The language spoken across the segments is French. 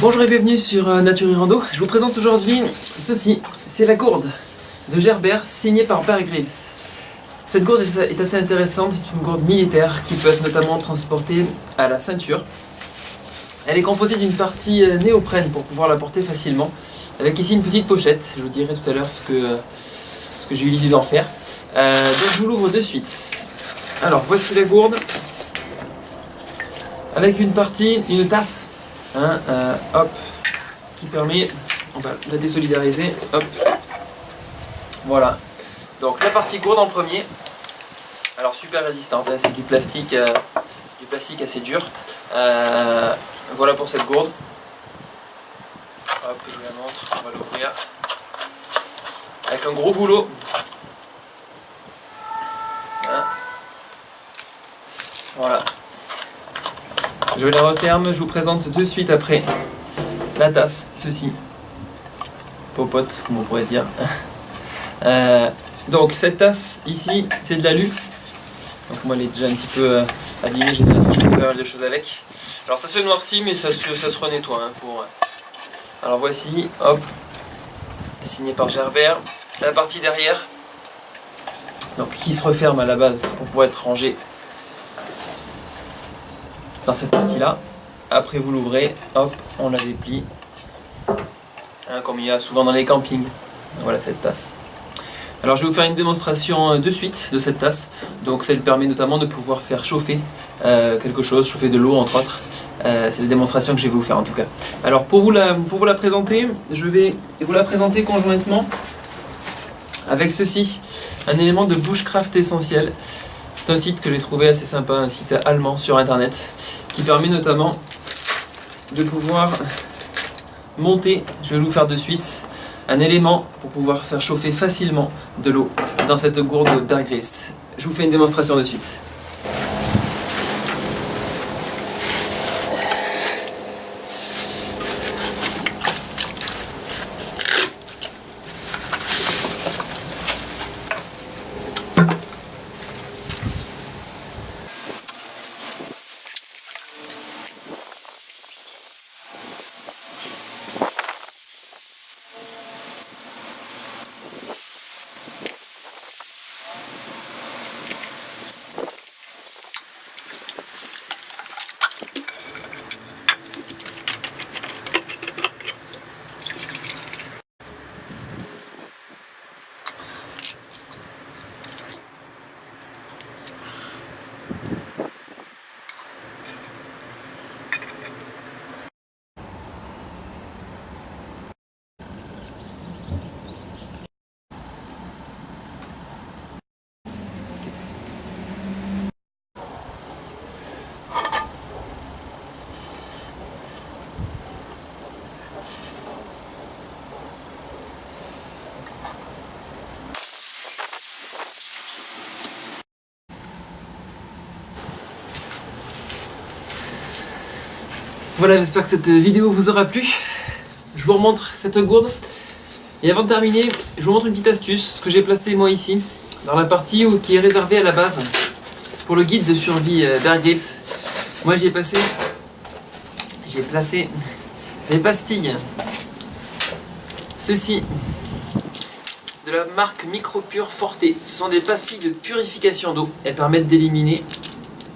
Bonjour et bienvenue sur Nature et Rando. Je vous présente aujourd'hui ceci, c'est la gourde de Gerber signée par Bear Grylls. Cette gourde est assez intéressante, c'est une gourde militaire qui peut être notamment transportée à la ceinture. Elle est composée d'une partie néoprène pour pouvoir la porter facilement, avec ici une petite pochette. Je vous dirai tout à l'heure ce que j'ai eu l'idée d'en faire. Donc je vous l'ouvre de suite. Alors voici la gourde, avec une tasse. Hop, qui permet, on va la désolidariser, hop, voilà. Donc la partie gourde en premier, alors super résistante, hein, c'est du plastique assez dur. Voilà pour cette gourde. Hop, je vous la montre, on va l'ouvrir. Avec un gros goulot. Voilà. Je la referme, je vous présente de suite après la tasse, ceci. Popote, comme on pourrait dire. Donc cette tasse ici, c'est de l'alu. Donc moi elle est déjà un petit peu abîmée, j'ai déjà fait pas mal de choses avec. Alors ça se noircit mais ça se renettoie. Hein, Alors voici, hop, signé par Gerber. La partie derrière, donc qui se referme à la base pour pouvoir être rangé dans cette partie là. Après vous l'ouvrez, hop, on la déplie, hein, comme il y a souvent dans les campings. Voilà cette tasse. Alors je vais vous faire une démonstration de suite de cette tasse. Donc ça lui permet notamment de pouvoir faire chauffer quelque chose, chauffer de l'eau entre autres. C'est la démonstration que je vais vous faire en tout cas. Alors pour vous la présenter, je vais vous la présenter conjointement avec ceci, un élément de bushcraft essentiel. C'est un site que j'ai trouvé assez sympa, un site allemand sur internet, qui permet notamment de pouvoir monter, je vais vous faire de suite, un élément pour pouvoir faire chauffer facilement de l'eau dans cette gourde Bear Grylls. Je vous fais une démonstration de suite. Voilà, j'espère que cette vidéo vous aura plu. Je vous remontre cette gourde. Et avant de terminer, je vous montre une petite astuce, ce que j'ai placé moi ici, dans la partie qui est réservée à la base pour le guide de survie Bear Grylls. Moi j'ai placé des pastilles. Ceci, de la marque Micropure Forte. Ce sont des pastilles de purification d'eau. Elles permettent d'éliminer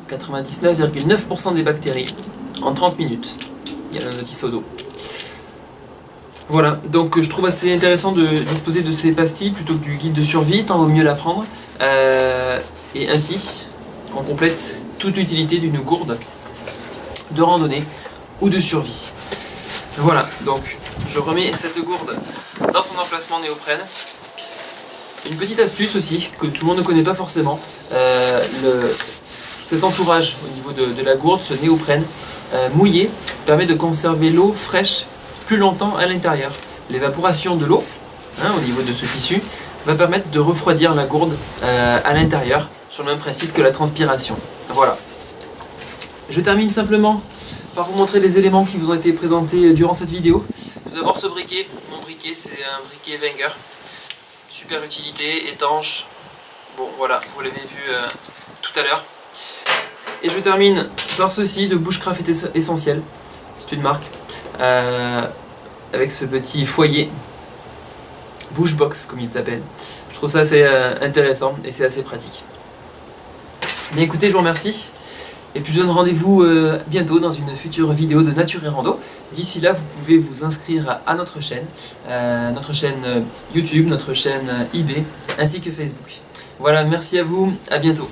99,9% des bactéries en 30 minutes. Il y a le petit seau d'eau. Voilà, donc je trouve assez intéressant de disposer de ces pastilles plutôt que du guide de survie, tant vaut mieux la prendre. Et ainsi, on complète toute l'utilité d'une gourde de randonnée ou de survie. Voilà, donc je remets cette gourde dans son emplacement néoprène. Une petite astuce aussi, que tout le monde ne connaît pas forcément, cet entourage au niveau de la gourde, ce néoprène mouillé, permet de conserver l'eau fraîche plus longtemps à l'intérieur. L'évaporation de l'eau, au niveau de ce tissu, va permettre de refroidir la gourde à l'intérieur, sur le même principe que la transpiration. Voilà. Je termine simplement par vous montrer les éléments qui vous ont été présentés durant cette vidéo. Tout d'abord ce briquet, mon briquet c'est un briquet Wenger. Super utilité, étanche. Bon voilà, vous l'avez vu tout à l'heure. Et je termine par ceci de bushcraft essentiel. C'est une marque. avec ce petit foyer, Bushbox comme il s'appelle. Je trouve ça assez intéressant et c'est assez pratique. Mais écoutez, je vous remercie. Et puis je donne rendez-vous bientôt dans une future vidéo de Nature et Rando. D'ici là, vous pouvez vous inscrire à notre chaîne YouTube, notre chaîne eBay, ainsi que Facebook. Voilà, merci à vous, à bientôt.